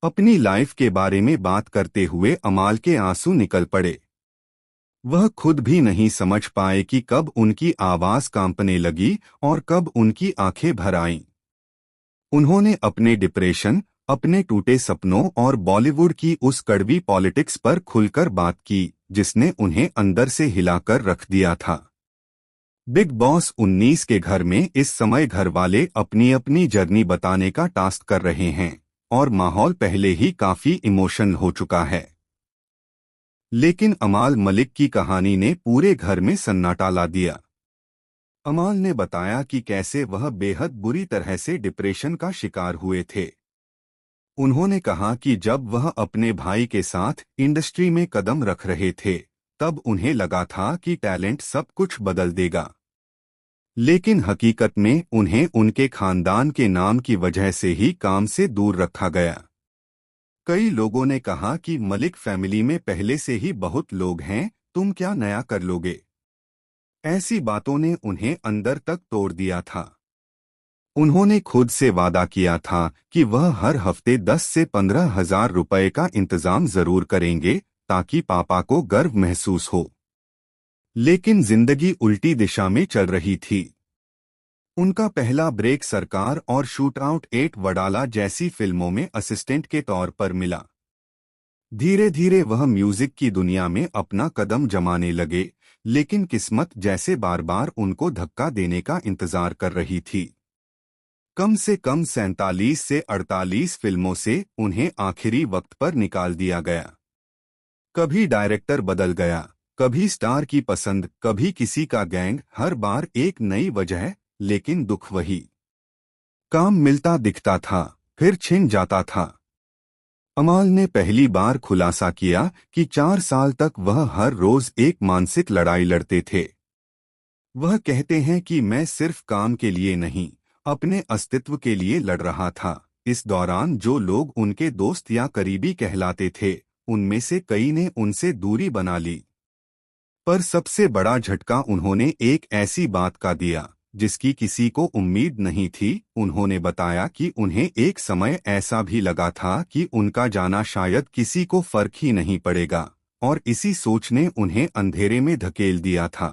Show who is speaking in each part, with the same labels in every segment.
Speaker 1: अपनी लाइफ के बारे में बात करते हुए अमाल के आंसू निकल पड़े। वह खुद भी नहीं समझ पाए कि कब उनकी आवाज कांपने लगी और कब उनकी आंखें भर आईं। उन्होंने अपने डिप्रेशन, अपने टूटे सपनों और बॉलीवुड की उस कड़वी पॉलिटिक्स पर खुलकर बात की जिसने उन्हें अंदर से हिलाकर रख दिया था। बिग बॉस 19 के घर में इस समय घरवाले अपनी अपनी जर्नी बताने का टास्क कर रहे हैं और माहौल पहले ही काफी इमोशनल हो चुका है। लेकिन अमाल मलिक की कहानी ने पूरे घर में सन्नाटा ला दिया। अमाल ने बताया कि कैसे वह बेहद बुरी तरह से डिप्रेशन का शिकार हुए थे। उन्होंने कहा कि जब वह अपने भाई के साथ इंडस्ट्री में कदम रख रहे थे तब उन्हें लगा था कि टैलेंट सब कुछ बदल देगा, लेकिन हकीकत में उन्हें उनके खानदान के नाम की वजह से ही काम से दूर रखा गया। कई लोगों ने कहा कि मलिक फैमिली में पहले से ही बहुत लोग हैं, तुम क्या नया कर लोगे। ऐसी बातों ने उन्हें अंदर तक तोड़ दिया था। उन्होंने खुद से वादा किया था कि वह हर हफ्ते 10 से 15 हजार रुपए का इंतजाम जरूर करेंगे ताकि पापा को गर्व महसूस हो। लेकिन जिंदगी उल्टी दिशा में चल रही थी। उनका पहला ब्रेक सरकार और शूटआउट 8 वडाला जैसी फिल्मों में असिस्टेंट के तौर पर मिला। धीरे धीरे वह म्यूजिक की दुनिया में अपना कदम जमाने लगे, लेकिन किस्मत जैसे बार बार उनको धक्का देने का इंतजार कर रही थी। कम से कम 47 से 48 फिल्मों से उन्हें आखिरी वक्त पर निकाल दिया गया। कभी डायरेक्टर बदल गया, कभी स्टार की पसंद, कभी किसी का गैंग, हर बार एक नई वजह, लेकिन दुख वही। काम मिलता दिखता था, फिर छिन जाता था। अमाल ने पहली बार खुलासा किया कि 4 साल तक वह हर रोज एक मानसिक लड़ाई लड़ते थे। वह कहते हैं कि मैं सिर्फ काम के लिए नहीं, अपने अस्तित्व के लिए लड़ रहा था। इस दौरान जो लोग उनके दोस्त या करीबी कहलाते थे, उनमें से कई ने उनसे दूरी बना ली। पर सबसे बड़ा झटका उन्होंने एक ऐसी बात का दिया जिसकी किसी को उम्मीद नहीं थी। उन्होंने बताया कि उन्हें एक समय ऐसा भी लगा था कि उनका जाना शायद किसी को फर्क ही नहीं पड़ेगा, और इसी सोच ने उन्हें अंधेरे में धकेल दिया था।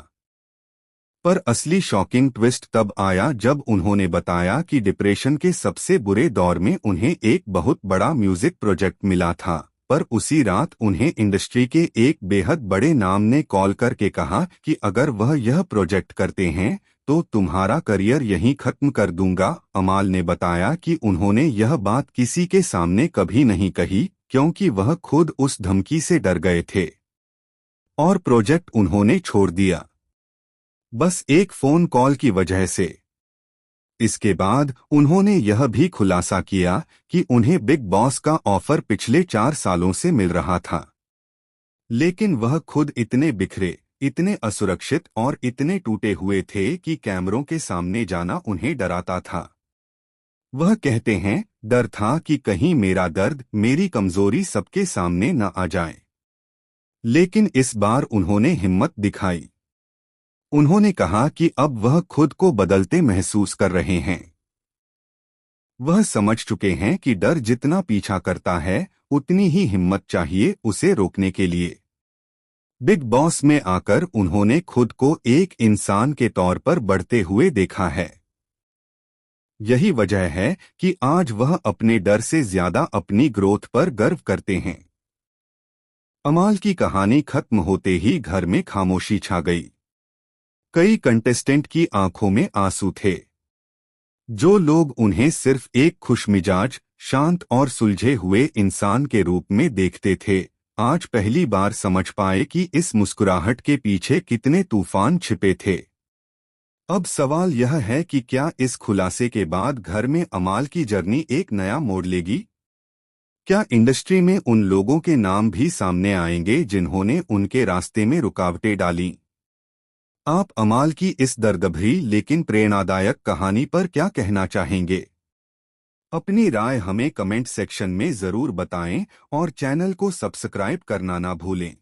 Speaker 1: पर असली शॉकिंग ट्विस्ट तब आया जब उन्होंने बताया कि डिप्रेशन के सबसे बुरे दौर में उन्हें एक बहुत बड़ा म्यूजिक प्रोजेक्ट मिला था, पर उसी रात उन्हें इंडस्ट्री के एक बेहद बड़े नाम ने कॉल करके कहा कि अगर वह यह प्रोजेक्ट करते हैं तो तुम्हारा करियर यहीं खत्म कर दूंगा। अमाल ने बताया कि उन्होंने यह बात किसी के सामने कभी नहीं कही क्योंकि वह खुद उस धमकी से डर गए थे, और प्रोजेक्ट उन्होंने छोड़ दिया बस एक फोन कॉल की वजह से। इसके बाद उन्होंने यह भी खुलासा किया कि उन्हें बिग बॉस का ऑफर पिछले 4 सालों से मिल रहा था, लेकिन वह खुद इतने बिखरे, इतने असुरक्षित और इतने टूटे हुए थे कि कैमरों के सामने जाना उन्हें डराता था। वह कहते हैं, डर था कि कहीं मेरा दर्द, मेरी कमजोरी सबके सामने न आ जाए। लेकिन इस बार उन्होंने हिम्मत दिखाई। उन्होंने कहा कि अब वह खुद को बदलते महसूस कर रहे हैं। वह समझ चुके हैं कि डर जितना पीछा करता है उतनी ही हिम्मत चाहिए उसे रोकने के लिए। बिग बॉस में आकर उन्होंने खुद को एक इंसान के तौर पर बढ़ते हुए देखा है। यही वजह है कि आज वह अपने डर से ज्यादा अपनी ग्रोथ पर गर्व करते हैं। अमाल की कहानी खत्म होते ही घर में खामोशी छा गई। कई कंटेस्टेंट की आंखों में आंसू थे। जो लोग उन्हें सिर्फ एक खुशमिजाज, शांत और सुलझे हुए इंसान के रूप में देखते थे, आज पहली बार समझ पाए कि इस मुस्कुराहट के पीछे कितने तूफान छिपे थे। अब सवाल यह है कि क्या इस खुलासे के बाद घर में अमाल की जर्नी एक नया मोड़ लेगी? क्या इंडस्ट्री में उन लोगों के नाम भी सामने आएंगे जिन्होंने उनके रास्ते में रुकावटें डाली? आप अमाल की इस दर्दभरी लेकिन प्रेरणादायक कहानी पर क्या कहना चाहेंगे? अपनी राय हमें कमेंट सेक्शन में जरूर बताएं और चैनल को सब्सक्राइब करना ना भूलें।